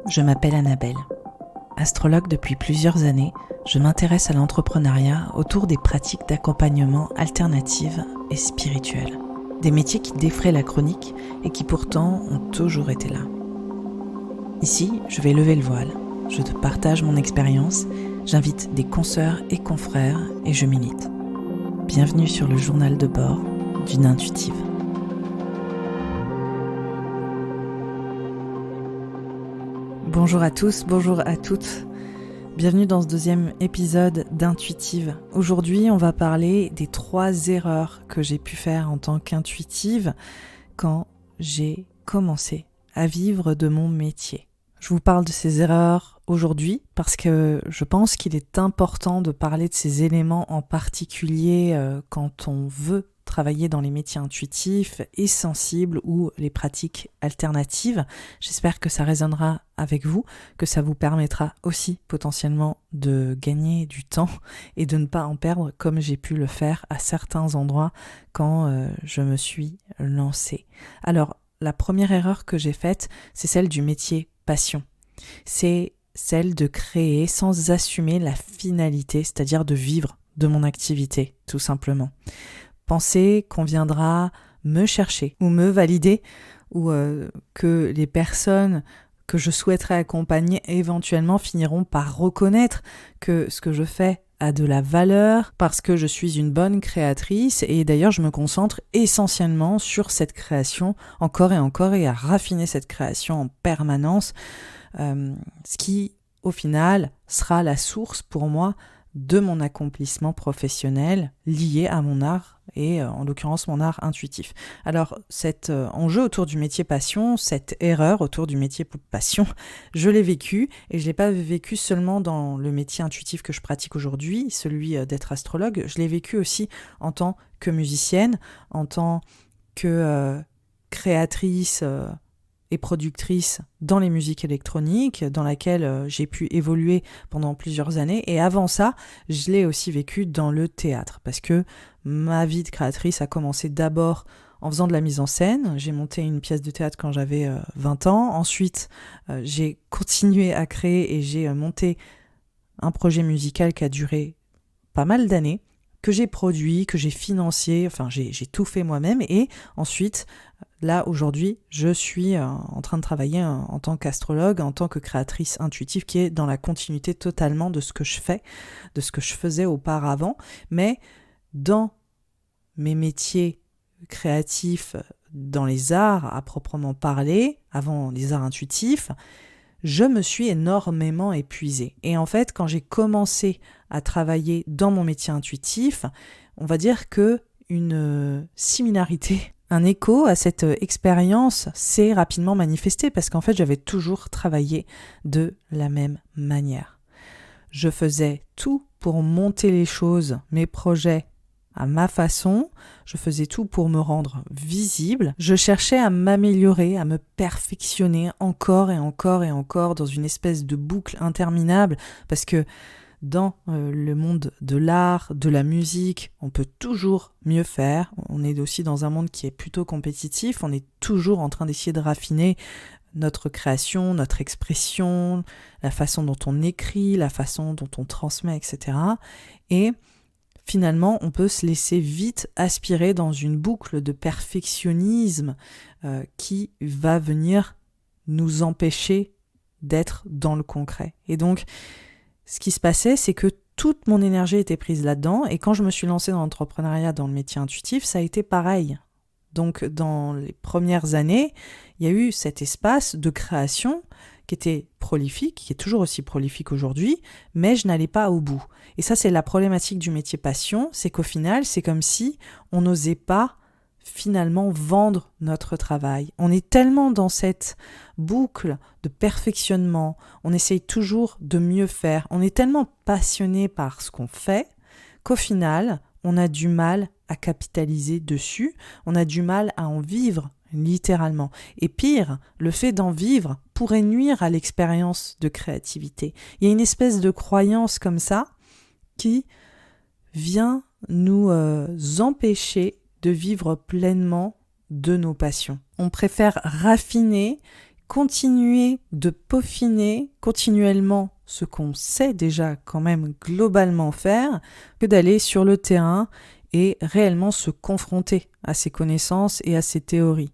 Je m'appelle Annabelle. Astrologue depuis plusieurs années, je m'intéresse à l'entrepreneuriat autour des pratiques d'accompagnement alternatives et spirituelles. Des métiers qui défraient la chronique et qui pourtant ont toujours été là. Ici, je vais lever le voile. Je te partage mon expérience, j'invite des consoeurs et confrères et je milite. Bienvenue sur le journal de bord d'une intuitive. Bonjour à tous, bonjour à toutes. Bienvenue dans ce deuxième épisode d'Intuitive. Aujourd'hui, on va parler des 3 erreurs que j'ai pu faire en tant qu'intuitive quand j'ai commencé à vivre de mon métier. Je vous parle de ces erreurs aujourd'hui parce que je pense qu'il est important de parler de ces éléments en particulier quand on veut travailler dans les métiers intuitifs et sensibles ou les pratiques alternatives. J'espère que ça résonnera avec vous, que ça vous permettra aussi potentiellement de gagner du temps et de ne pas en perdre comme j'ai pu le faire à certains endroits quand je me suis lancée. Alors, la première erreur que j'ai faite, c'est celle du métier passion. C'est celle de créer sans assumer la finalité, c'est-à-dire de vivre de mon activité, tout simplement. Penser qu'on viendra me chercher ou me valider ou que les personnes que je souhaiterais accompagner éventuellement finiront par reconnaître que ce que je fais a de la valeur parce que je suis une bonne créatrice et d'ailleurs je me concentre essentiellement sur cette création encore et à raffiner cette création en permanence, ce qui au final sera la source pour moi de mon accomplissement professionnel lié à mon art et en l'occurrence mon art intuitif. Alors cet enjeu autour du métier passion, cette erreur autour du métier passion, je l'ai vécu et je ne l'ai pas vécu seulement dans le métier intuitif que je pratique aujourd'hui, celui d'être astrologue, je l'ai vécu aussi en tant que musicienne, en tant que créatrice et productrice dans les musiques électroniques, dans laquelle j'ai pu évoluer pendant plusieurs années. Et avant ça, je l'ai aussi vécu dans le théâtre, parce que ma vie de créatrice a commencé d'abord en faisant de la mise en scène. J'ai monté une pièce de théâtre quand j'avais 20 ans. Ensuite, j'ai continué à créer et j'ai monté un projet musical qui a duré pas mal d'années, que j'ai produit, que j'ai financé, enfin j'ai tout fait moi-même et ensuite, là aujourd'hui, je suis en train de travailler en tant qu'astrologue, en tant que créatrice intuitive qui est dans la continuité totalement de ce que je fais, de ce que je faisais auparavant, mais dans mes métiers créatifs, dans les arts à proprement parler, avant les arts intuitifs, je me suis énormément épuisée. Et en fait, quand j'ai commencé à travailler dans mon métier intuitif, on va dire que une similarité, un écho à cette expérience s'est rapidement manifesté parce qu'en fait, j'avais toujours travaillé de la même manière. Je faisais tout pour monter les choses, mes projets, à ma façon, je faisais tout pour me rendre visible, je cherchais à m'améliorer, à me perfectionner encore dans une espèce de boucle interminable parce que dans le monde de l'art, de la musique, on peut toujours mieux faire, on est aussi dans un monde qui est plutôt compétitif, on est toujours en train d'essayer de raffiner notre création, notre expression, la façon dont on écrit, la façon dont on transmet, etc. Et finalement, on peut se laisser vite aspirer dans une boucle de perfectionnisme qui va venir nous empêcher d'être dans le concret. Et donc, ce qui se passait, c'est que toute mon énergie était prise là-dedans. Et quand je me suis lancée dans l'entrepreneuriat, dans le métier intuitif, ça a été pareil. Donc, dans les premières années, il y a eu cet espace de création qui était prolifique, qui est toujours aussi prolifique aujourd'hui, mais je n'allais pas au bout. Et ça, c'est la problématique du métier passion, c'est qu'au final, c'est comme si on n'osait pas finalement vendre notre travail. On est tellement dans cette boucle de perfectionnement, on essaye toujours de mieux faire, on est tellement passionné par ce qu'on fait qu'au final, on a du mal à capitaliser dessus, on a du mal à en vivre littéralement. Et pire, le fait d'en vivre pourrait nuire à l'expérience de créativité. Il y a une espèce de croyance comme ça qui vient nous empêcher de vivre pleinement de nos passions. On préfère raffiner, continuer de peaufiner continuellement ce qu'on sait déjà quand même globalement faire que d'aller sur le terrain et réellement se confronter à ses connaissances et à ses théories.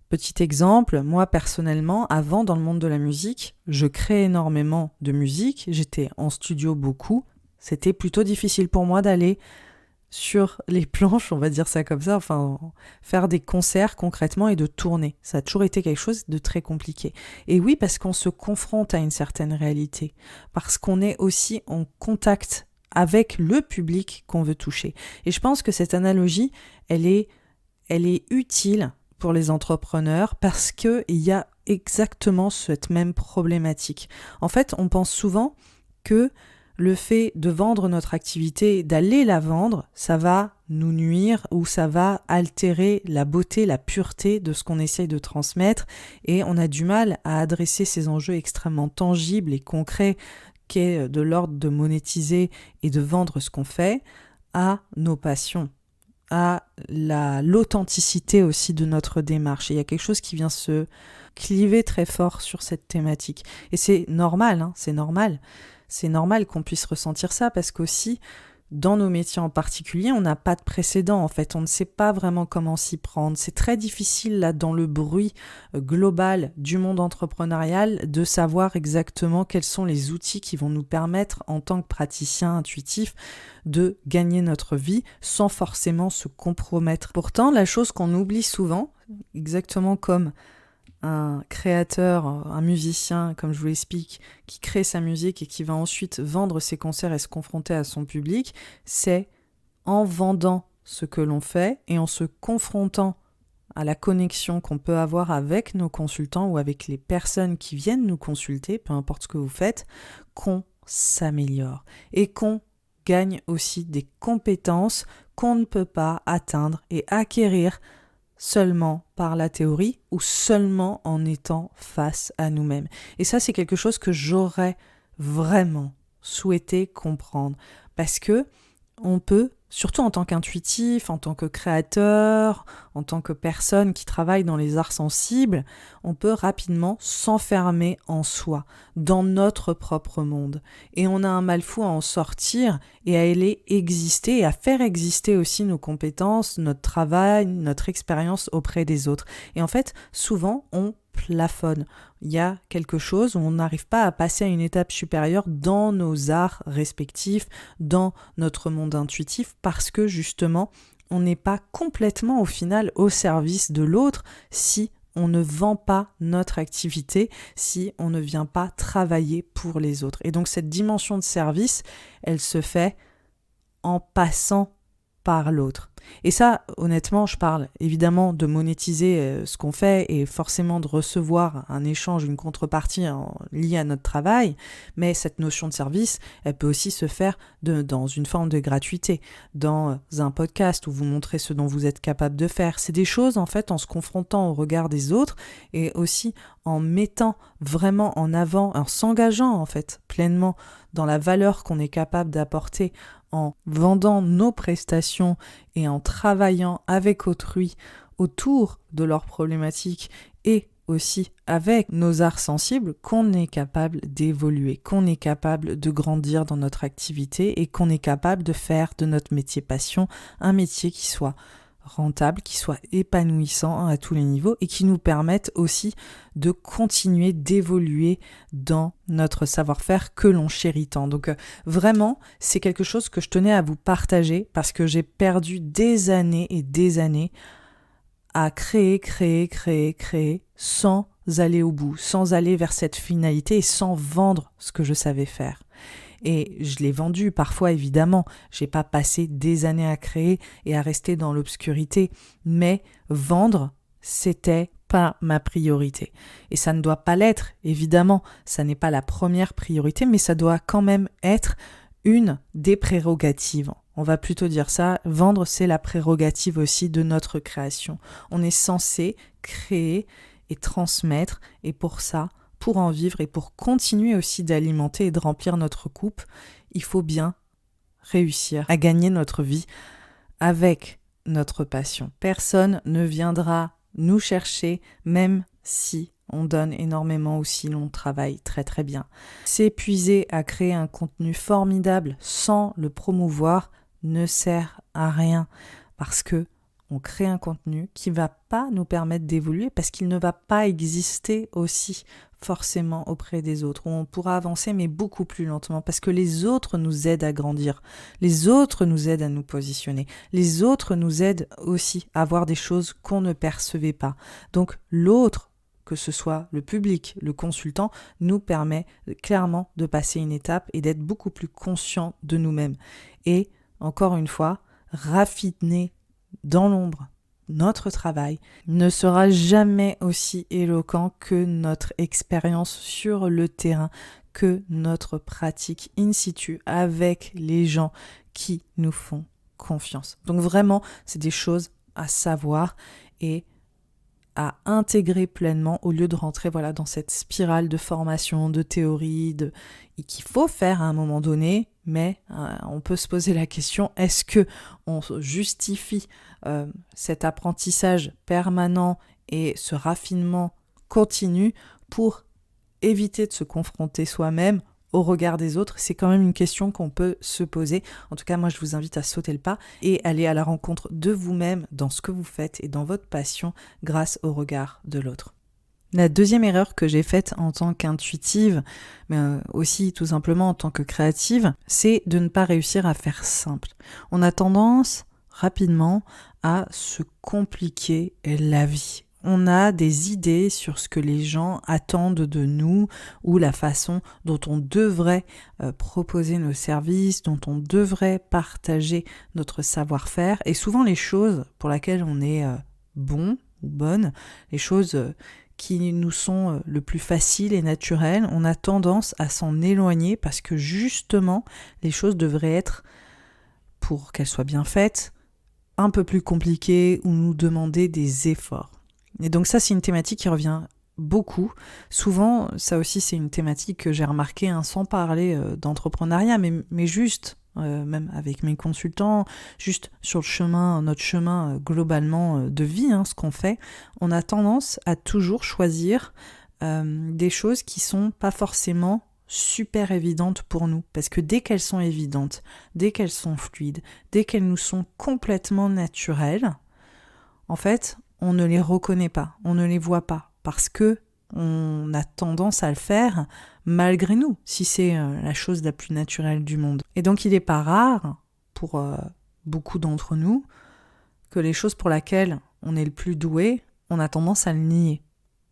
Petit exemple, moi personnellement, avant dans le monde de la musique, je créais énormément de musique, j'étais en studio beaucoup, c'était plutôt difficile pour moi d'aller sur les planches, on va dire ça comme ça, enfin faire des concerts concrètement et de tourner. Ça a toujours été quelque chose de très compliqué. Et oui, parce qu'on se confronte à une certaine réalité, parce qu'on est aussi en contact avec le public qu'on veut toucher. Et je pense que cette analogie, elle est utile pour les entrepreneurs parce qu'il y a exactement cette même problématique. En fait, on pense souvent que le fait de vendre notre activité, d'aller la vendre, ça va nous nuire ou ça va altérer la beauté, la pureté de ce qu'on essaye de transmettre et on a du mal à adresser ces enjeux extrêmement tangibles et concrets qu'est de l'ordre de monétiser et de vendre ce qu'on fait à nos passions, à l'authenticité aussi de notre démarche. Et il y a quelque chose qui vient se cliver très fort sur cette thématique. Et c'est normal, c'est normal. C'est normal qu'on puisse ressentir ça parce qu'aussi, dans nos métiers en particulier, on n'a pas de précédent en fait. On ne sait pas vraiment comment s'y prendre. C'est très difficile là dans le bruit global du monde entrepreneurial de savoir exactement quels sont les outils qui vont nous permettre en tant que praticien intuitif de gagner notre vie sans forcément se compromettre. Pourtant, la chose qu'on oublie souvent, exactement comme un créateur, un musicien, comme je vous l'explique, qui crée sa musique et qui va ensuite vendre ses concerts et se confronter à son public, c'est en vendant ce que l'on fait et en se confrontant à la connexion qu'on peut avoir avec nos consultants ou avec les personnes qui viennent nous consulter, peu importe ce que vous faites, qu'on s'améliore et qu'on gagne aussi des compétences qu'on ne peut pas atteindre et acquérir seulement par la théorie ou seulement en étant face à nous-mêmes. Et ça, c'est quelque chose que j'aurais vraiment souhaité comprendre parce que on peut, surtout en tant qu'intuitif, en tant que créateur, en tant que personne qui travaille dans les arts sensibles, on peut rapidement s'enfermer en soi, dans notre propre monde. Et on a un mal fou à en sortir et à aller exister et à faire exister aussi nos compétences, notre travail, notre expérience auprès des autres. Et en fait, souvent, on plafonne. Il y a quelque chose où on n'arrive pas à passer à une étape supérieure dans nos arts respectifs, dans notre monde intuitif, parce que justement, on n'est pas complètement au final au service de l'autre si on ne vend pas notre activité, si on ne vient pas travailler pour les autres. Et donc cette dimension de service, elle se fait en passant par l'autre. Et ça, honnêtement, je parle évidemment de monétiser ce qu'on fait et forcément de recevoir un échange, une contrepartie liée à notre travail, mais cette notion de service, elle peut aussi se faire dans une forme de gratuité, dans un podcast où vous montrez ce dont vous êtes capable de faire. C'est des choses, en fait, en se confrontant au regard des autres et aussi en mettant vraiment en avant, en s'engageant, en fait, pleinement dans la valeur qu'on est capable d'apporter en vendant nos prestations et en travaillant avec autrui autour de leurs problématiques et aussi avec nos arts sensibles, qu'on est capable d'évoluer, qu'on est capable de grandir dans notre activité et qu'on est capable de faire de notre métier passion un métier qui soit rentable, qui soit épanouissant à tous les niveaux et qui nous permette aussi de continuer d'évoluer dans notre savoir-faire que l'on chérit tant. Donc vraiment, c'est quelque chose que je tenais à vous partager parce que j'ai perdu des années et des années à créer sans aller au bout, sans aller vers cette finalité et sans vendre ce que je savais faire. Et je l'ai vendu parfois, évidemment. J'ai pas passé des années à créer et à rester dans l'obscurité. Mais vendre, c'était pas ma priorité. Et ça ne doit pas l'être, évidemment. Ça n'est pas la première priorité, mais ça doit quand même être une des prérogatives. On va plutôt dire ça. Vendre, c'est la prérogative aussi de notre création. On est censé créer et transmettre. Et pour ça, pour en vivre et pour continuer aussi d'alimenter et de remplir notre coupe, il faut bien réussir à gagner notre vie avec notre passion. Personne ne viendra nous chercher, même si on donne énormément aussi, on travaille très très bien. S'épuiser à créer un contenu formidable sans le promouvoir ne sert à rien parce que on crée un contenu qui ne va pas nous permettre d'évoluer parce qu'il ne va pas exister aussi forcément auprès des autres. On pourra avancer mais beaucoup plus lentement parce que les autres nous aident à grandir, les autres nous aident à nous positionner, les autres nous aident aussi à voir des choses qu'on ne percevait pas. Donc l'autre, que ce soit le public, le consultant, nous permet clairement de passer une étape et d'être beaucoup plus conscient de nous-mêmes. Et encore une fois, raffiner dans l'ombre notre travail ne sera jamais aussi éloquent que notre expérience sur le terrain, que notre pratique in situ avec les gens qui nous font confiance. Donc vraiment, c'est des choses à savoir et à intégrer pleinement au lieu de rentrer dans cette spirale de formation, de théorie, et qu'il faut faire à un moment donné, mais on peut se poser la question, est-ce que on justifie cet apprentissage permanent et ce raffinement continu pour éviter de se confronter soi-même au regard des autres? C'est quand même une question qu'on peut se poser. En tout cas, moi, je vous invite à sauter le pas et aller à la rencontre de vous-même dans ce que vous faites et dans votre passion grâce au regard de l'autre. La deuxième erreur que j'ai faite en tant qu'intuitive, mais aussi tout simplement en tant que créative, c'est de ne pas réussir à faire simple. On a tendance rapidement à se compliquer la vie. On a des idées sur ce que les gens attendent de nous ou la façon dont on devrait proposer nos services, dont on devrait partager notre savoir-faire. Et souvent les choses pour lesquelles on est bon ou bonne, les choses qui nous sont le plus faciles et naturelles, on a tendance à s'en éloigner parce que justement les choses devraient être, pour qu'elles soient bien faites, un peu plus compliquées ou nous demander des efforts. Et donc ça, c'est une thématique qui revient beaucoup. Souvent, ça aussi, c'est une thématique que j'ai remarquée, sans parler d'entrepreneuriat, mais juste, même avec mes consultants, juste sur le chemin, notre chemin globalement de vie, ce qu'on fait, on a tendance à toujours choisir des choses qui sont pas forcément super évidentes pour nous. Parce que dès qu'elles sont évidentes, dès qu'elles sont fluides, dès qu'elles nous sont complètement naturelles, en fait, on ne les reconnaît pas, on ne les voit pas, parce que on a tendance à le faire malgré nous, si c'est la chose la plus naturelle du monde. Et donc il n'est pas rare, pour beaucoup d'entre nous, que les choses pour lesquelles on est le plus doué, on a tendance à le nier.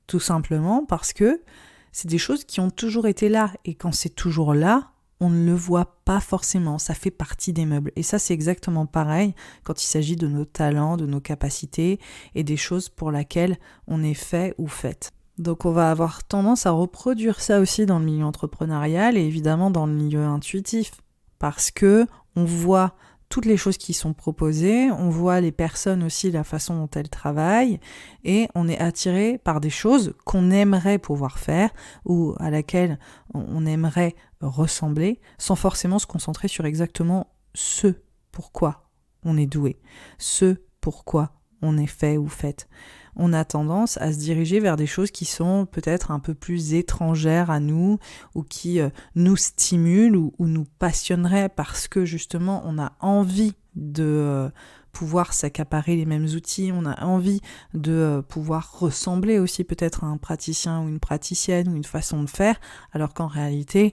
Tout simplement parce que c'est des choses qui ont toujours été là, et quand c'est toujours là, on ne le voit pas forcément, ça fait partie des meubles. Et ça, c'est exactement pareil quand il s'agit de nos talents, de nos capacités et des choses pour lesquelles on est fait ou faite. Donc on va avoir tendance à reproduire ça aussi dans le milieu entrepreneurial et évidemment dans le milieu intuitif, parce que on voit toutes les choses qui sont proposées, on voit les personnes aussi, la façon dont elles travaillent, et on est attiré par des choses qu'on aimerait pouvoir faire ou à laquelle on aimerait ressembler, sans forcément se concentrer sur exactement ce pourquoi on est doué, ce pourquoi on est fait ou faite. On a tendance à se diriger vers des choses qui sont peut-être un peu plus étrangères à nous ou qui nous stimulent ou nous passionneraient parce que justement on a envie de pouvoir s'accaparer les mêmes outils, on a envie de pouvoir ressembler aussi peut-être à un praticien ou une praticienne ou une façon de faire, alors qu'en réalité,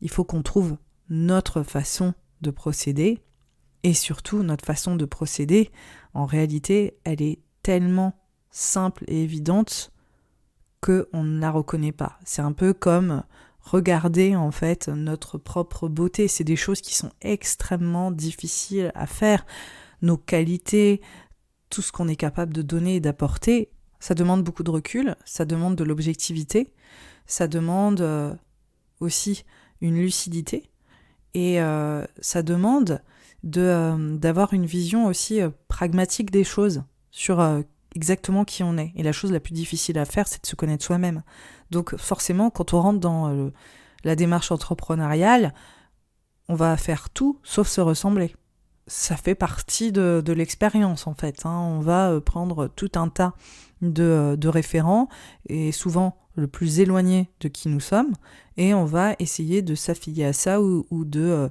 il faut qu'on trouve notre façon de procéder et surtout notre façon de procéder, en réalité, elle est tellement simple et évidente qu'on ne la reconnaît pas. C'est un peu comme regarder en fait notre propre beauté. C'est des choses qui sont extrêmement difficiles à faire. Nos qualités, tout ce qu'on est capable de donner et d'apporter, ça demande beaucoup de recul, ça demande de l'objectivité, ça demande aussi une lucidité et ça demande d'avoir une vision aussi pragmatique des choses sur exactement qui on est. Et la chose la plus difficile à faire, c'est de se connaître soi-même. Donc forcément, quand on rentre dans la démarche entrepreneuriale, on va faire tout sauf se ressembler. Ça fait partie de l'expérience en fait. On va prendre tout un tas de référents, et souvent le plus éloigné de qui nous sommes, et on va essayer de s'affilier à ça ou de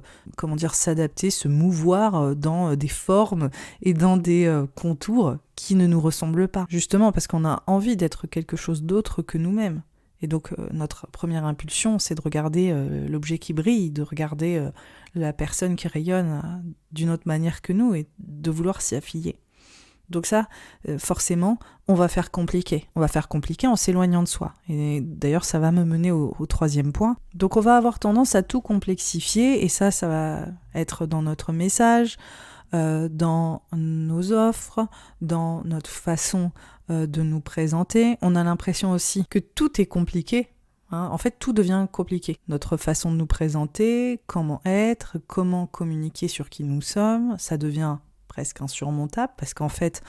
s'adapter, se mouvoir dans des formes et dans des contours qui ne nous ressemblent pas. Justement parce qu'on a envie d'être quelque chose d'autre que nous-mêmes. Et donc notre première impulsion, c'est de regarder l'objet qui brille, de regarder la personne qui rayonne d'une autre manière que nous et de vouloir s'y affilier. Donc ça, forcément, on va faire compliqué. On va faire compliqué en s'éloignant de soi. Et d'ailleurs, ça va me mener au troisième point. Donc on va avoir tendance à tout complexifier, et ça va être dans notre message, dans nos offres, dans notre façon de nous présenter. On a l'impression aussi que tout est compliqué. En fait, tout devient compliqué. Notre façon de nous présenter, comment être, comment communiquer sur qui nous sommes, ça devient presque insurmontable, parce qu'en fait,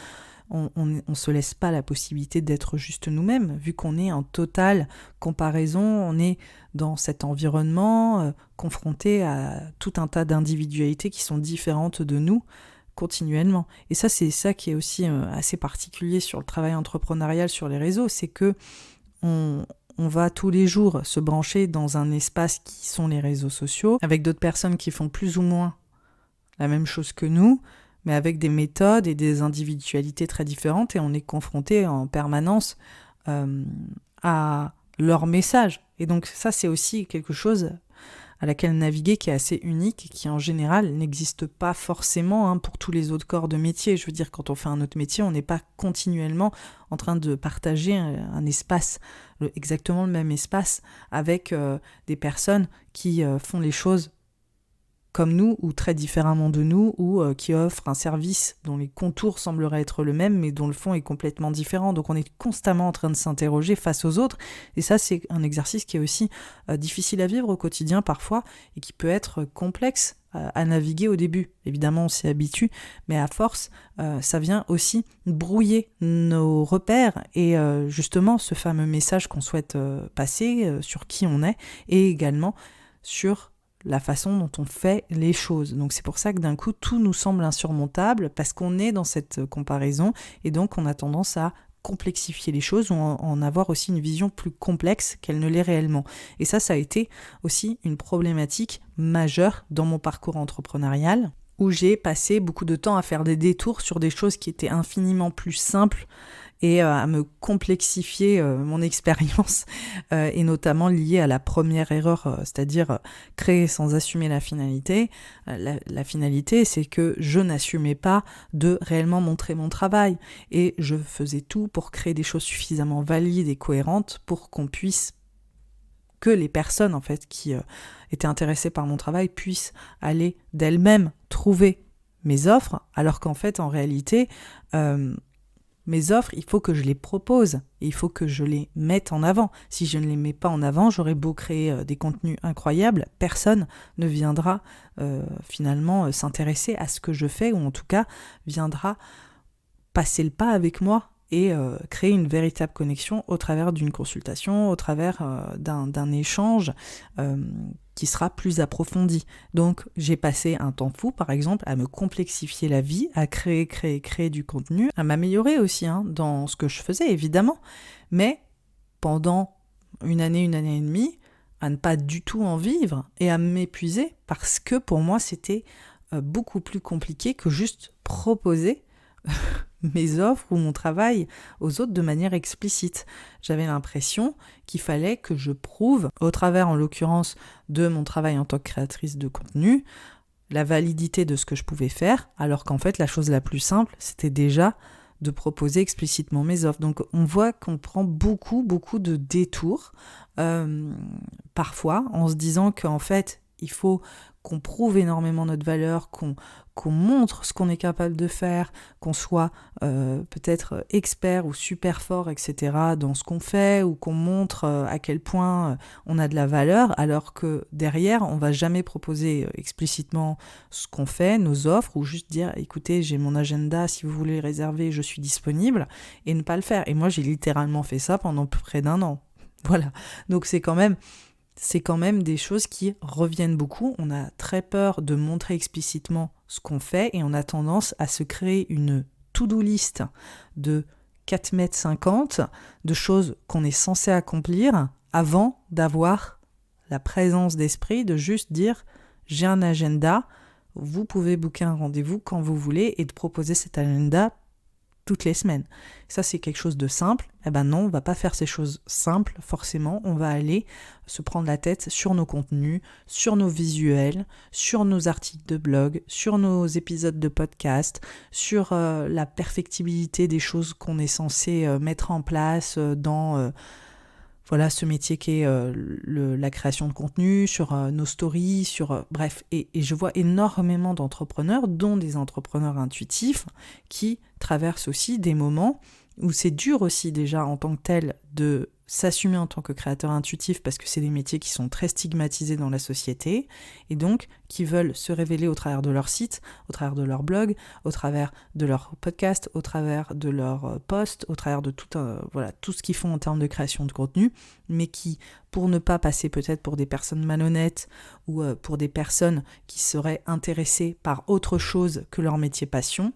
on se laisse pas la possibilité d'être juste nous-mêmes, vu qu'on est en totale comparaison, on est dans cet environnement confronté à tout un tas d'individualités qui sont différentes de nous continuellement. Et ça, c'est ça qui est aussi assez particulier sur le travail entrepreneurial sur les réseaux, c'est que on va tous les jours se brancher dans un espace qui sont les réseaux sociaux, avec d'autres personnes qui font plus ou moins la même chose que nous, mais avec des méthodes et des individualités très différentes, et on est confronté en permanence à leur message. Et donc ça, c'est aussi quelque chose à laquelle naviguer qui est assez unique et qui en général n'existe pas forcément pour tous les autres corps de métier. Je veux dire, quand on fait un autre métier, on n'est pas continuellement en train de partager un espace, exactement le même espace, avec des personnes qui font les choses comme nous, ou très différemment de nous, ou qui offrent un service dont les contours sembleraient être le même, mais dont le fond est complètement différent. Donc on est constamment en train de s'interroger face aux autres, et ça c'est un exercice qui est aussi difficile à vivre au quotidien parfois, et qui peut être complexe à naviguer au début. Évidemment on s'y habitue, mais à force, ça vient aussi brouiller nos repères, et justement ce fameux message qu'on souhaite passer sur qui on est, et également sur la façon dont on fait les choses. Donc c'est pour ça que d'un coup, tout nous semble insurmontable, parce qu'on est dans cette comparaison, et donc on a tendance à complexifier les choses, ou en avoir aussi une vision plus complexe qu'elle ne l'est réellement. Et ça a été aussi une problématique majeure dans mon parcours entrepreneurial, où j'ai passé beaucoup de temps à faire des détours sur des choses qui étaient infiniment plus simples, et à me complexifier mon expérience, et notamment liée à la première erreur, c'est-à-dire créer sans assumer la finalité. La finalité, c'est que je n'assumais pas de réellement montrer mon travail, et je faisais tout pour créer des choses suffisamment valides et cohérentes pour que les personnes en fait qui étaient intéressées par mon travail puissent aller d'elles-mêmes trouver mes offres, alors qu'en fait, en réalité, mes offres, il faut que je les propose, et il faut que je les mette en avant. Si je ne les mets pas en avant, j'aurais beau créer des contenus incroyables, personne ne viendra finalement s'intéresser à ce que je fais, ou en tout cas viendra passer le pas avec moi et créer une véritable connexion au travers d'une consultation, au travers d'un échange qui sera plus approfondi. Donc j'ai passé un temps fou, par exemple, à me complexifier la vie, à créer du contenu, à m'améliorer aussi dans ce que je faisais, évidemment, mais pendant une année et demie, à ne pas du tout en vivre et à m'épuiser, parce que pour moi c'était beaucoup plus compliqué que juste proposer mes offres ou mon travail aux autres de manière explicite. J'avais l'impression qu'il fallait que je prouve, au travers en l'occurrence de mon travail en tant que créatrice de contenu, la validité de ce que je pouvais faire, alors qu'en fait la chose la plus simple, c'était déjà de proposer explicitement mes offres. Donc on voit qu'on prend beaucoup de détours, parfois en se disant qu'en fait il faut qu'on prouve énormément notre valeur, qu'on montre ce qu'on est capable de faire, qu'on soit peut-être expert ou super fort, etc. dans ce qu'on fait, ou qu'on montre à quel point on a de la valeur, alors que derrière, on va jamais proposer explicitement ce qu'on fait, nos offres, ou juste dire « écoutez, j'ai mon agenda, si vous voulez réserver, je suis disponible », et ne pas le faire. Et moi, j'ai littéralement fait ça pendant près d'1 an. Voilà. Donc c'est quand même des choses qui reviennent beaucoup. On a très peur de montrer explicitement ce qu'on fait, et on a tendance à se créer une to-do list de 4,50 m de choses qu'on est censé accomplir avant d'avoir la présence d'esprit de juste dire « j'ai un agenda », vous pouvez booker un rendez-vous quand vous voulez et de proposer cet agenda toutes les semaines. Ça, c'est quelque chose de simple. Eh ben non, on va pas faire ces choses simples, forcément. On va aller se prendre la tête sur nos contenus, sur nos visuels, sur nos articles de blog, sur nos épisodes de podcast, sur la perfectibilité des choses qu'on est censé mettre en place dans ce métier qui est la création de contenu, sur nos stories, bref. Et je vois énormément d'entrepreneurs, dont des entrepreneurs intuitifs, qui traversent aussi des moments où c'est dur aussi déjà en tant que tel de s'assumer en tant que créateur intuitif parce que c'est des métiers qui sont très stigmatisés dans la société et donc qui veulent se révéler au travers de leur site, au travers de leur blog, au travers de leur podcast, au travers de leurs posts, au travers de tout ce qu'ils font en termes de création de contenu, mais qui, pour ne pas passer peut-être pour des personnes malhonnêtes ou pour des personnes qui seraient intéressées par autre chose que leur métier passion,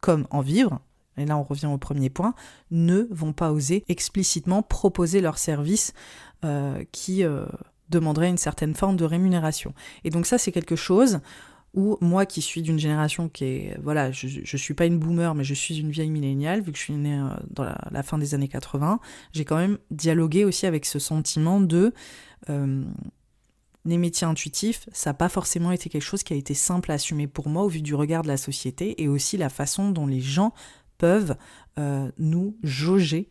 comme en vivre, et là on revient au premier point, ne vont pas oser explicitement proposer leurs services qui demanderaient une certaine forme de rémunération. Et donc ça, c'est quelque chose où moi qui suis d'une génération qui est... je suis pas une boomer, mais je suis une vieille milléniale, vu que je suis née dans la fin des années 80, j'ai quand même dialogué aussi avec ce sentiment de... les métiers intuitifs, ça n'a pas forcément été quelque chose qui a été simple à assumer pour moi au vu du regard de la société et aussi la façon dont les gens peuvent nous jauger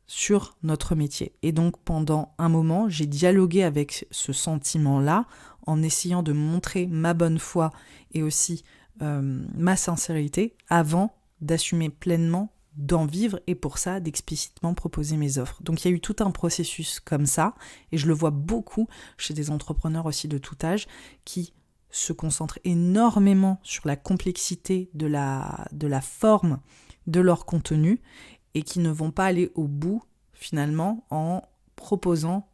sur notre métier. Et donc pendant un moment, j'ai dialogué avec ce sentiment-là en essayant de montrer ma bonne foi et aussi ma sincérité avant d'assumer pleinement d'en vivre et pour ça d'explicitement proposer mes offres. Donc il y a eu tout un processus comme ça et je le vois beaucoup chez des entrepreneurs aussi de tout âge qui se concentrent énormément sur la complexité de la forme de leur contenu et qui ne vont pas aller au bout finalement en proposant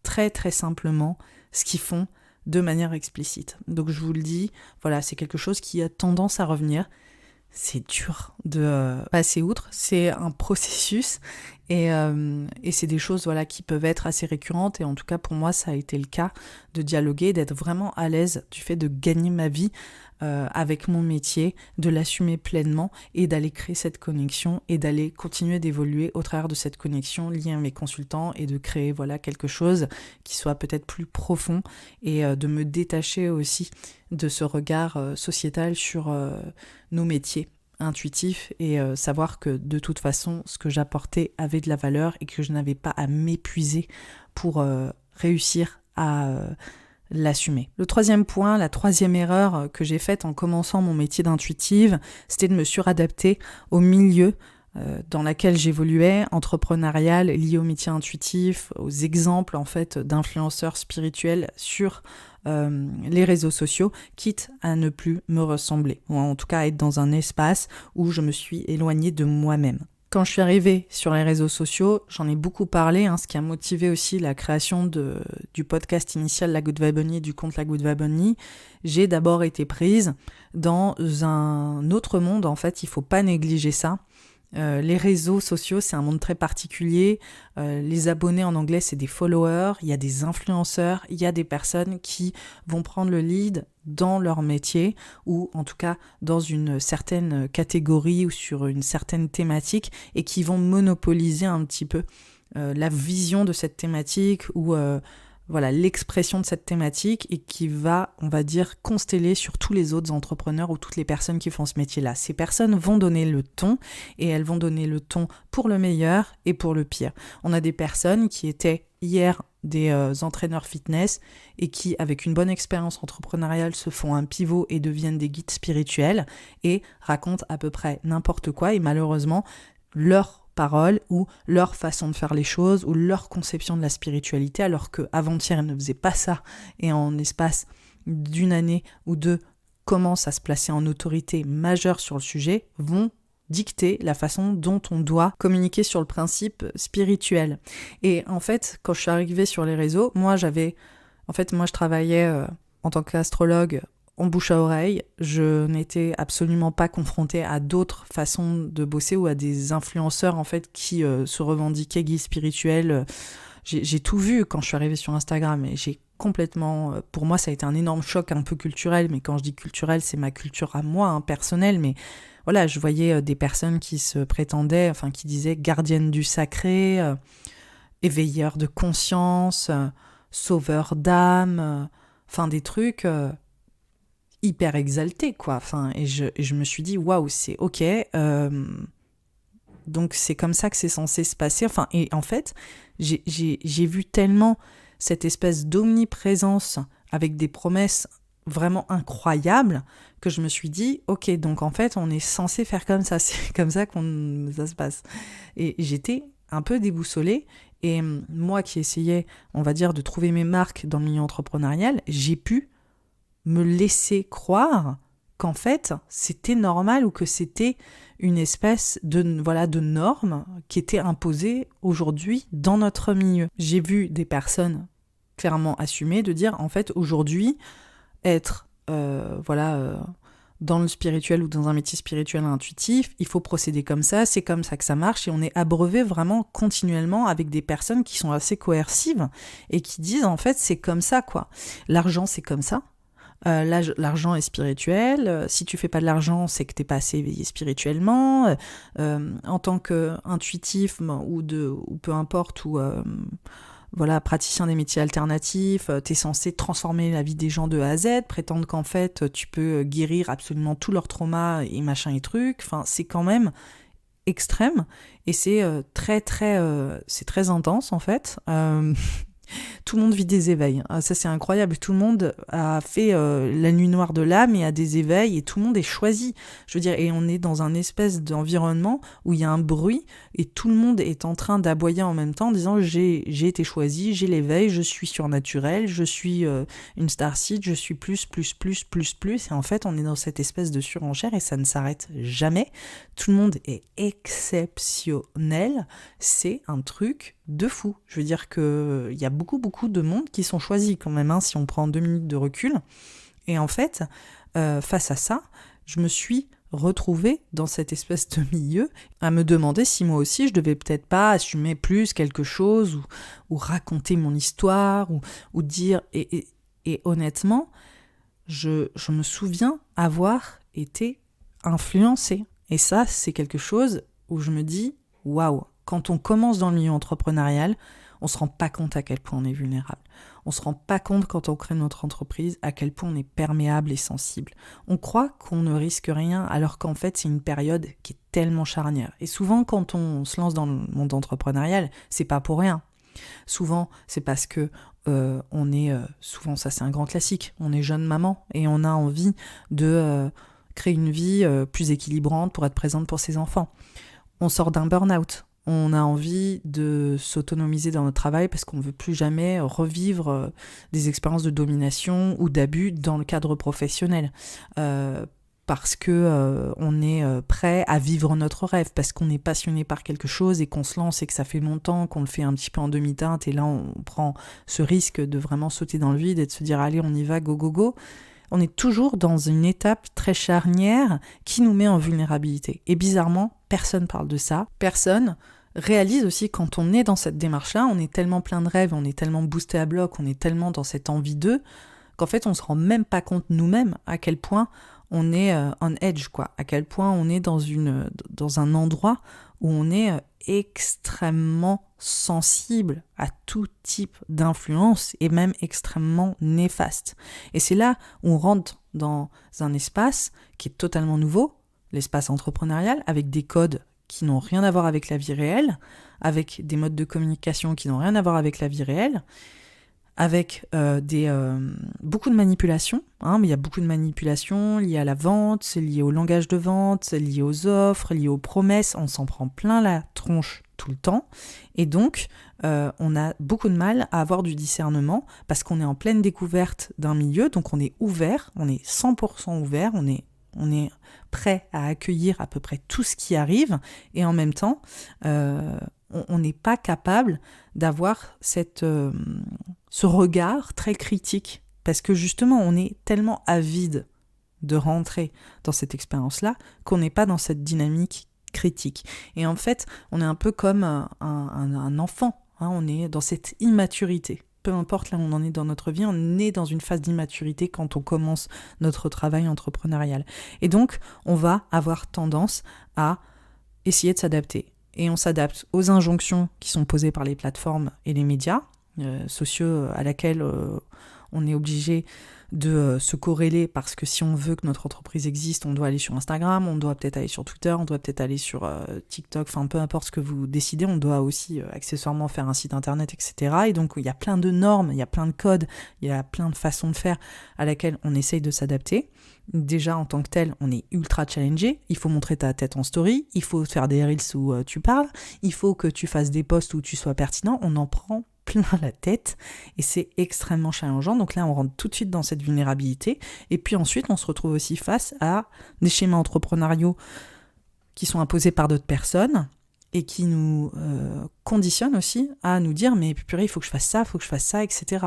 très très simplement ce qu'ils font de manière explicite. Donc je vous le dis, c'est quelque chose qui a tendance à revenir. C'est dur de passer outre, c'est un processus et c'est des choses qui peuvent être assez récurrentes et en tout cas pour moi ça a été le cas de dialoguer, d'être vraiment à l'aise du fait de gagner ma vie avec mon métier, de l'assumer pleinement et d'aller créer cette connexion et d'aller continuer d'évoluer au travers de cette connexion liée à mes consultants et de créer quelque chose qui soit peut-être plus profond et de me détacher aussi de ce regard sociétal sur nos métiers intuitifs et savoir que de toute façon ce que j'apportais avait de la valeur et que je n'avais pas à m'épuiser pour réussir à l'assumer. Le troisième point, la troisième erreur que j'ai faite en commençant mon métier d'intuitive, c'était de me suradapter au milieu dans laquelle j'évoluais, entrepreneurial, lié au métier intuitif, aux exemples en fait d'influenceurs spirituels sur les réseaux sociaux, quitte à ne plus me ressembler, ou en tout cas à être dans un espace où je me suis éloignée de moi-même. Quand je suis arrivée sur les réseaux sociaux, j'en ai beaucoup parlé, ce qui a motivé aussi la création du podcast initial La Good Vibe Only, du compte La Good Vibe Only. J'ai d'abord été prise dans un autre monde, en fait, il faut pas négliger ça. Les réseaux sociaux, c'est un monde très particulier. Les abonnés en anglais, c'est des followers. Il y a des influenceurs. Il y a des personnes qui vont prendre le lead dans leur métier ou en tout cas dans une certaine catégorie ou sur une certaine thématique et qui vont monopoliser un petit peu la vision de cette thématique ou l'expression de cette thématique et qui va, on va dire, consteller sur tous les autres entrepreneurs ou toutes les personnes qui font ce métier-là. Ces personnes vont donner le ton et elles vont donner le ton pour le meilleur et pour le pire. On a des personnes qui étaient hier des entraîneurs fitness et qui, avec une bonne expérience entrepreneuriale, se font un pivot et deviennent des guides spirituels et racontent à peu près n'importe quoi et malheureusement, leur parole ou leur façon de faire les choses ou leur conception de la spiritualité alors qu'avant-hier elle ne faisait pas ça et en espace d'une année ou deux commencent à se placer en autorité majeure sur le sujet vont dicter la façon dont on doit communiquer sur le principe spirituel. Et en fait, quand je suis arrivée sur les réseaux, moi je travaillais en tant qu'astrologue en bouche à oreille, je n'étais absolument pas confrontée à d'autres façons de bosser ou à des influenceurs en fait qui se revendiquaient guides spirituels. J'ai tout vu quand je suis arrivée sur Instagram et j'ai complètement... pour moi, ça a été un énorme choc un peu culturel, mais quand je dis culturel, c'est ma culture à moi, personnelle, mais voilà, je voyais des personnes qui se prétendaient, enfin qui disaient gardiennes du sacré, éveilleurs de conscience, sauveurs d'âme, enfin des trucs... hyper exalté, quoi. Enfin, et je me suis dit, waouh, c'est ok. Donc, c'est comme ça que c'est censé se passer. Enfin, et en fait, j'ai vu tellement cette espèce d'omniprésence avec des promesses vraiment incroyables que je me suis dit, ok, donc en fait, on est censé faire comme ça. C'est comme ça ça se passe. Et j'étais un peu déboussolée. Et moi qui essayais, on va dire, de trouver mes marques dans le milieu entrepreneurial, j'ai pu me laisser croire qu'en fait, c'était normal ou que c'était une espèce de norme qui était imposée aujourd'hui dans notre milieu. J'ai vu des personnes clairement assumer de dire, en fait, aujourd'hui, être dans le spirituel ou dans un métier spirituel intuitif, il faut procéder comme ça, c'est comme ça que ça marche, et on est abreuvé vraiment continuellement avec des personnes qui sont assez coercives et qui disent, en fait, c'est comme ça, quoi. L'argent, c'est comme ça. L'argent est spirituel. Si tu fais pas de l'argent, c'est que t'es pas assez éveillé spirituellement. En tant qu'intuitif ou peu importe, ou praticien des métiers alternatifs, t'es censé transformer la vie des gens de A à Z, prétendre qu'en fait tu peux guérir absolument tous leurs traumas et machin et trucs. Enfin, c'est quand même extrême et c'est c'est très intense en fait. Tout le monde vit des éveils. Ça, c'est incroyable. Tout le monde a fait la nuit noire de l'âme et a des éveils et tout le monde est choisi. Je veux dire, et on est dans un espèce d'environnement où il y a un bruit et tout le monde est en train d'aboyer en même temps en disant j'ai été choisi, j'ai l'éveil, je suis surnaturel, je suis une starseed, je suis plus. Et en fait, on est dans cette espèce de surenchère et ça ne s'arrête jamais. Tout le monde est exceptionnel. C'est un truc de fou. Je veux dire qu'il y a beaucoup de monde qui sont choisis quand même, si on prend 2 minutes de recul. Et en fait, face à ça, je me suis retrouvée dans cette espèce de milieu à me demander si moi aussi je devais peut-être pas assumer plus quelque chose ou raconter mon histoire ou dire... Et honnêtement, je me souviens avoir été influencée. Et ça, c'est quelque chose où je me dis, waouh, quand on commence dans le milieu entrepreneurial, on ne se rend pas compte à quel point on est vulnérable. On ne se rend pas compte quand on crée notre entreprise à quel point on est perméable et sensible. On croit qu'on ne risque rien alors qu'en fait c'est une période qui est tellement charnière. Et souvent quand on se lance dans le monde entrepreneurial, c'est pas pour rien. Souvent c'est parce que souvent ça c'est un grand classique, on est jeune maman et on a envie de créer une vie plus équilibrante pour être présente pour ses enfants. On sort d'un burn-out. On a envie de s'autonomiser dans notre travail parce qu'on ne veut plus jamais revivre des expériences de domination ou d'abus dans le cadre professionnel. Parce que on est prêt à vivre notre rêve, parce qu'on est passionné par quelque chose et qu'on se lance et que ça fait longtemps qu'on le fait un petit peu en demi-teinte et là on prend ce risque de vraiment sauter dans le vide et de se dire allez on y va, go go go. On est toujours dans une étape très charnière qui nous met en vulnérabilité. Et bizarrement, personne parle de ça. Personne réalise aussi quand on est dans cette démarche-là, on est tellement plein de rêves, on est tellement boosté à bloc, on est tellement dans cette envie d'eux, qu'en fait on se rend même pas compte nous-mêmes à quel point on est on edge, quoi. À quel point on est dans un endroit où on est extrêmement sensible à tout type d'influence et même extrêmement néfaste. Et c'est là où on rentre dans un espace qui est totalement nouveau, l'espace entrepreneurial, avec des codes qui n'ont rien à voir avec la vie réelle, avec des modes de communication qui n'ont rien à voir avec la vie réelle, avec beaucoup de manipulations, mais il y a beaucoup de manipulations liées à la vente, c'est lié au langage de vente, c'est lié aux offres, lié aux promesses, on s'en prend plein la tronche tout le temps, et donc on a beaucoup de mal à avoir du discernement, parce qu'on est en pleine découverte d'un milieu, donc on est ouvert, on est 100% ouvert, on est prêt à accueillir à peu près tout ce qui arrive, et en même temps, on n'est pas capable d'avoir ce regard très critique Parce que justement, on est tellement avide de rentrer dans cette expérience-là qu'on n'est pas dans cette dynamique critique. Et en fait, on est un peu comme un enfant, hein, on est dans cette immaturité. Peu importe là où on en est dans notre vie, on est dans une phase d'immaturité quand on commence notre travail entrepreneurial. Et donc, on va avoir tendance à essayer de s'adapter. Et on s'adapte aux injonctions qui sont posées par les plateformes et les médias sociaux à laquelle on est obligé de se corréler parce que si on veut que notre entreprise existe, on doit aller sur Instagram, on doit peut-être aller sur Twitter, on doit peut-être aller sur TikTok, enfin peu importe ce que vous décidez, on doit aussi accessoirement faire un site internet, etc. Et donc il y a plein de normes, il y a plein de codes, il y a plein de façons de faire à laquelle on essaye de s'adapter. Déjà en tant que tel, on est ultra challengé, il faut montrer ta tête en story, il faut faire des reels où tu parles, il faut que tu fasses des posts où tu sois pertinent, on en prend plein la tête et c'est extrêmement challengeant. Donc là on rentre tout de suite dans cette vulnérabilité et puis ensuite on se retrouve aussi face à des schémas entrepreneuriaux qui sont imposés par d'autres personnes et qui nous conditionnent aussi à nous dire mais purée il faut que je fasse ça, etc.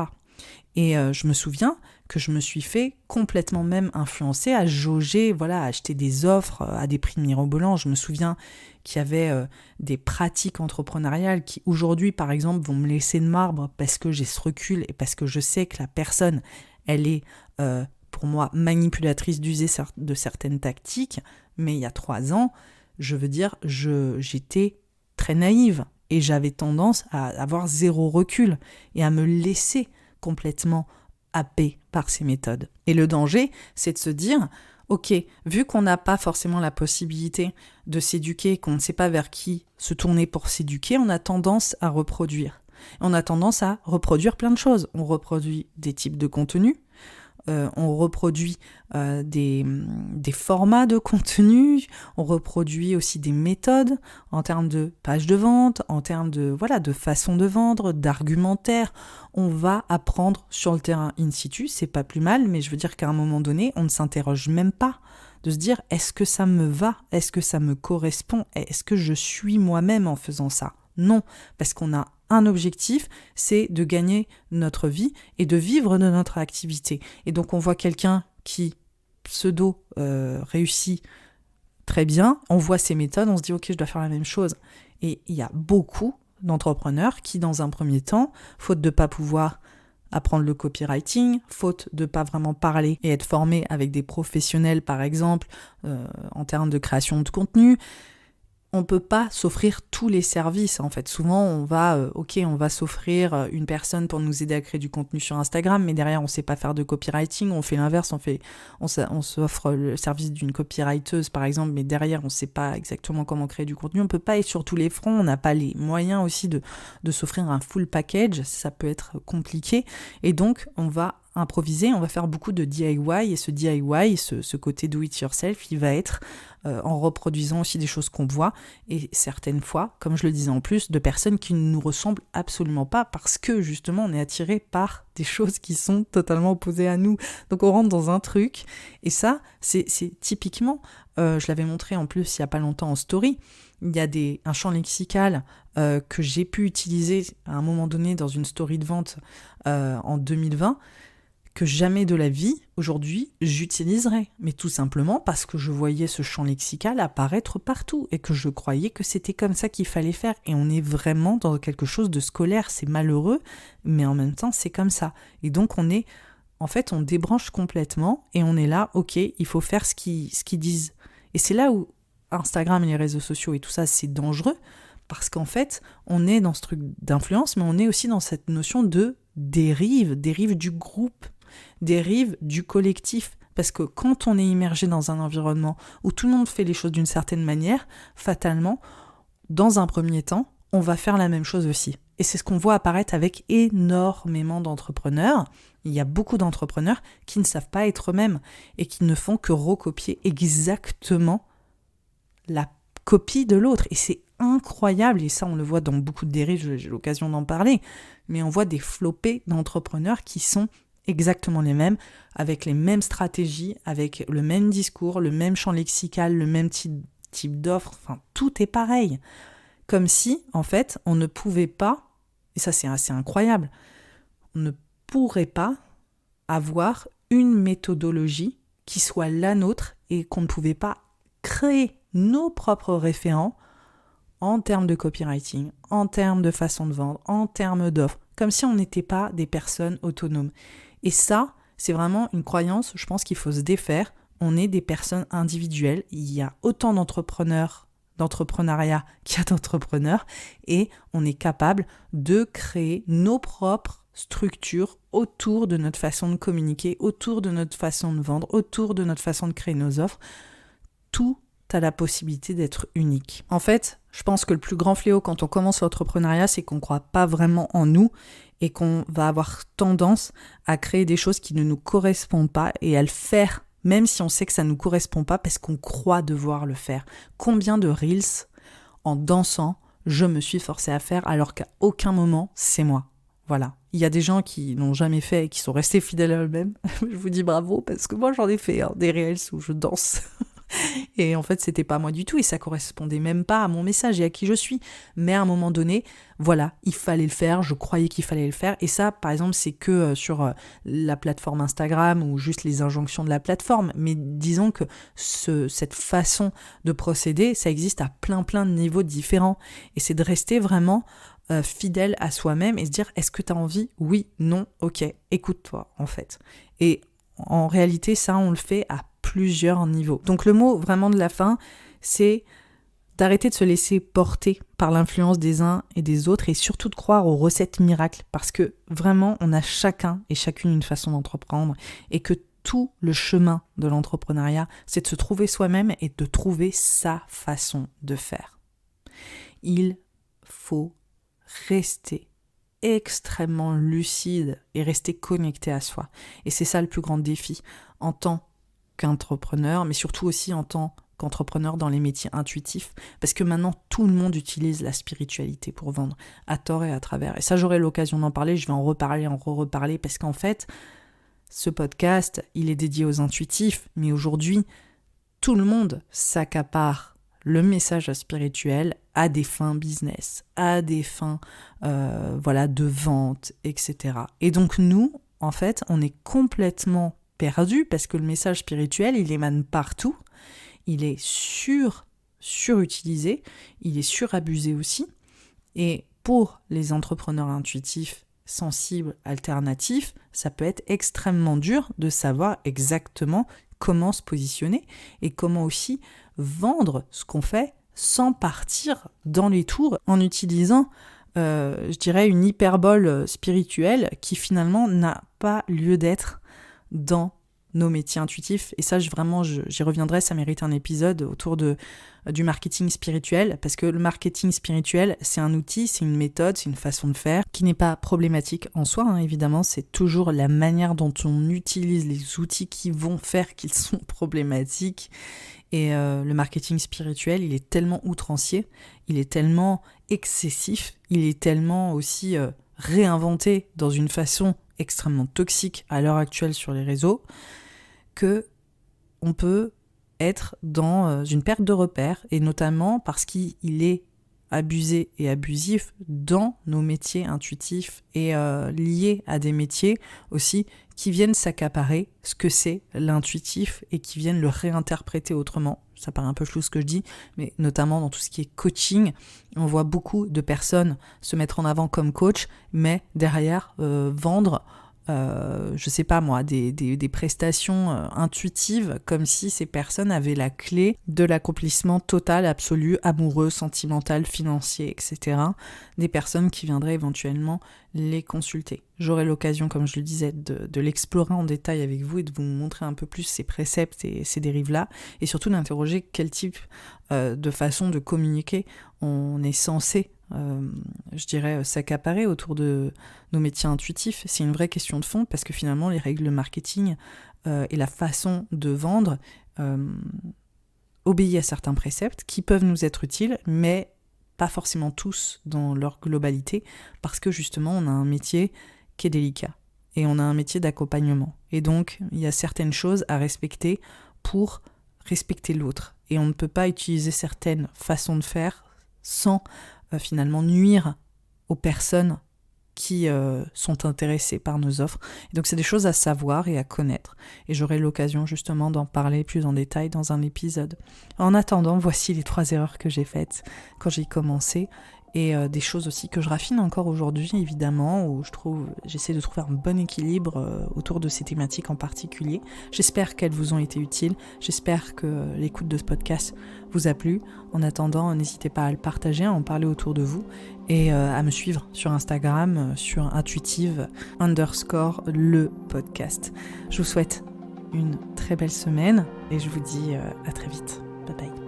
Et je me souviens que je me suis fait complètement même influencer à jauger, à acheter des offres à des prix mirobolants. Je me souviens qu'il y avait des pratiques entrepreneuriales qui aujourd'hui, par exemple, vont me laisser de marbre parce que j'ai ce recul et parce que je sais que la personne, elle est pour moi manipulatrice d'user de certaines tactiques. Mais il y a 3 ans, je veux dire, j'étais très naïve et j'avais tendance à avoir zéro recul et à me laisser complètement happé par ces méthodes. Et le danger, c'est de se dire, ok, vu qu'on n'a pas forcément la possibilité de s'éduquer, qu'on ne sait pas vers qui se tourner pour s'éduquer, on a tendance à reproduire. On a tendance à reproduire plein de choses. On reproduit des types de contenus, on reproduit des formats de contenu, on reproduit aussi des méthodes en termes de pages de vente, en termes de façon de vendre, d'argumentaire. On va apprendre sur le terrain in situ, c'est pas plus mal, mais je veux dire qu'à un moment donné, on ne s'interroge même pas de se dire est-ce que ça me va, est-ce que ça me correspond, est-ce que je suis moi-même en faisant ça ? Non, parce qu'on a un objectif, c'est de gagner notre vie et de vivre de notre activité. Et donc on voit quelqu'un qui pseudo réussit très bien, on voit ses méthodes, on se dit ok, je dois faire la même chose. Et il y a beaucoup d'entrepreneurs qui, dans un premier temps, faute de ne pas pouvoir apprendre le copywriting, faute de ne pas vraiment parler et être formé avec des professionnels, par exemple, en termes de création de contenu, on ne peut pas s'offrir tous les services. En fait, souvent, on va s'offrir une personne pour nous aider à créer du contenu sur Instagram, mais derrière, on ne sait pas faire de copywriting. On fait l'inverse, on s'offre le service d'une copywriteuse, par exemple, mais derrière, on ne sait pas exactement comment créer du contenu. On ne peut pas être sur tous les fronts. On n'a pas les moyens aussi de s'offrir un full package. Ça peut être compliqué. Et donc, on va improviser, on va faire beaucoup de DIY, et ce DIY, ce côté do it yourself, il va être en reproduisant aussi des choses qu'on voit, et certaines fois, comme je le disais en plus, de personnes qui ne nous ressemblent absolument pas, parce que justement on est attiré par des choses qui sont totalement opposées à nous. Donc on rentre dans un truc, et ça, c'est typiquement, je l'avais montré en plus il n'y a pas longtemps en story, il y a un champ lexical que j'ai pu utiliser à un moment donné dans une story de vente en 2020, que jamais de la vie, aujourd'hui, j'utiliserais. Mais tout simplement parce que je voyais ce champ lexical apparaître partout et que je croyais que c'était comme ça qu'il fallait faire. Et on est vraiment dans quelque chose de scolaire. C'est malheureux, mais en même temps, c'est comme ça. Et donc, on débranche complètement et on est là, ok, il faut faire ce qu'ils disent. Et c'est là où Instagram et les réseaux sociaux et tout ça, c'est dangereux parce qu'en fait, on est dans ce truc d'influence, mais on est aussi dans cette notion de dérive du groupe, dérive du collectif, parce que quand on est immergé dans un environnement où tout le monde fait les choses d'une certaine manière, fatalement, dans un premier temps, on va faire la même chose aussi. Et c'est ce qu'on voit apparaître avec énormément d'entrepreneurs. Il y a beaucoup d'entrepreneurs qui ne savent pas être eux-mêmes et qui ne font que recopier exactement la copie de l'autre. Et c'est incroyable, et ça on le voit dans beaucoup de dérives, j'ai l'occasion d'en parler, mais on voit des flopées d'entrepreneurs qui sont exactement les mêmes, avec les mêmes stratégies, avec le même discours, le même champ lexical, le même type d'offre, enfin tout est pareil. Comme si, en fait, on ne pouvait pas, et ça c'est assez incroyable, on ne pourrait pas avoir une méthodologie qui soit la nôtre et qu'on ne pouvait pas créer nos propres référents en termes de copywriting, en termes de façon de vendre, en termes d'offres, comme si on n'était pas des personnes autonomes. Et ça, c'est vraiment une croyance, je pense qu'il faut se défaire. On est des personnes individuelles, il y a autant d'entrepreneuriat qu'il y a d'entrepreneurs, et on est capable de créer nos propres structures autour de notre façon de communiquer, autour de notre façon de vendre, autour de notre façon de créer nos offres. Tout a la possibilité d'être unique. En fait, je pense que le plus grand fléau quand on commence l'entrepreneuriat, c'est qu'on ne croit pas vraiment en nous et qu'on va avoir tendance à créer des choses qui ne nous correspondent pas et à le faire, même si on sait que ça ne nous correspond pas parce qu'on croit devoir le faire. Combien de reels en dansant je me suis forcée à faire alors qu'à aucun moment c'est moi. Voilà. Il y a des gens qui n'ont jamais fait et qui sont restés fidèles à eux-mêmes. Je vous dis bravo parce que moi j'en ai fait des reels où je danse. Et en fait, c'était pas moi du tout et ça correspondait même pas à mon message et à qui je suis. Mais à un moment donné, voilà, il fallait le faire, je croyais qu'il fallait le faire. Et ça, par exemple, c'est que sur la plateforme Instagram ou juste les injonctions de la plateforme. Mais disons que cette façon de procéder, ça existe à plein de niveaux différents. Et c'est de rester vraiment fidèle à soi-même et se dire, est-ce que tu as envie ? Oui, non, ok, écoute-toi en fait. Et en réalité, ça, on le fait à plusieurs niveaux. Donc le mot vraiment de la fin, c'est d'arrêter de se laisser porter par l'influence des uns et des autres et surtout de croire aux recettes miracles parce que vraiment, on a chacun et chacune une façon d'entreprendre et que tout le chemin de l'entrepreneuriat, c'est de se trouver soi-même et de trouver sa façon de faire. Il faut rester extrêmement lucide et rester connecté à soi. Et c'est ça le plus grand défi en tant qu'entrepreneur, mais surtout aussi en tant qu'entrepreneur dans les métiers intuitifs, parce que maintenant tout le monde utilise la spiritualité pour vendre, à tort et à travers. Et ça, j'aurai l'occasion d'en parler, je vais en reparler, parce qu'en fait, ce podcast, il est dédié aux intuitifs, mais aujourd'hui, tout le monde s'accapare le message spirituel à des fins business, à des fins de vente, etc. Et donc nous, en fait, on est complètement perdu parce que le message spirituel, il émane partout, il est surutilisé, il est surabusé aussi. Et pour les entrepreneurs intuitifs, sensibles, alternatifs, ça peut être extrêmement dur de savoir exactement comment se positionner et comment aussi vendre ce qu'on fait sans partir dans les tours en utilisant, je dirais, une hyperbole spirituelle qui finalement n'a pas lieu d'être dans nos métiers intuitifs. Et ça, j'y reviendrai, ça mérite un épisode autour du marketing spirituel, parce que le marketing spirituel, c'est un outil, c'est une méthode, c'est une façon de faire qui n'est pas problématique en soi, évidemment, c'est toujours la manière dont on utilise les outils qui vont faire qu'ils sont problématiques. Et le marketing spirituel, il est tellement outrancier, il est tellement excessif, il est tellement aussi réinventé dans une façon extrêmement toxique à l'heure actuelle sur les réseaux, que on peut être dans une perte de repères, et notamment parce qu'il est abusé et abusif dans nos métiers intuitifs et liés à des métiers aussi qui viennent s'accaparer ce que c'est l'intuitif et qui viennent le réinterpréter autrement. Ça paraît un peu flou ce que je dis, mais notamment dans tout ce qui est coaching, on voit beaucoup de personnes se mettre en avant comme coach, mais derrière vendre je sais pas moi, des prestations intuitives, comme si ces personnes avaient la clé de l'accomplissement total, absolu, amoureux, sentimental, financier, etc. Des personnes qui viendraient éventuellement les consulter. J'aurai l'occasion, comme je le disais, de l'explorer en détail avec vous et de vous montrer un peu plus ces préceptes et ces dérives-là, et surtout d'interroger quel type de façon de communiquer on est censé je dirais, s'accaparer autour de nos métiers intuitifs. C'est une vraie question de fond parce que finalement, les règles de marketing et la façon de vendre obéissent à certains préceptes qui peuvent nous être utiles, mais pas forcément tous dans leur globalité parce que justement, on a un métier qui est délicat et on a un métier d'accompagnement. Et donc, il y a certaines choses à respecter pour respecter l'autre. Et on ne peut pas utiliser certaines façons de faire sans finalement nuire aux personnes qui sont intéressés par nos offres. Et donc c'est des choses à savoir et à connaître. Et j'aurai l'occasion justement d'en parler plus en détail dans un épisode. En attendant, voici les 3 erreurs que j'ai faites quand j'ai commencé. Et des choses aussi que je raffine encore aujourd'hui, évidemment, où j'essaie de trouver un bon équilibre autour de ces thématiques en particulier. J'espère qu'elles vous ont été utiles, j'espère que l'écoute de ce podcast vous a plu. En attendant, n'hésitez pas à le partager, à en parler autour de vous et à me suivre sur Instagram, sur intuitive_le podcast. Je vous souhaite une très belle semaine et je vous dis à très vite. Bye bye.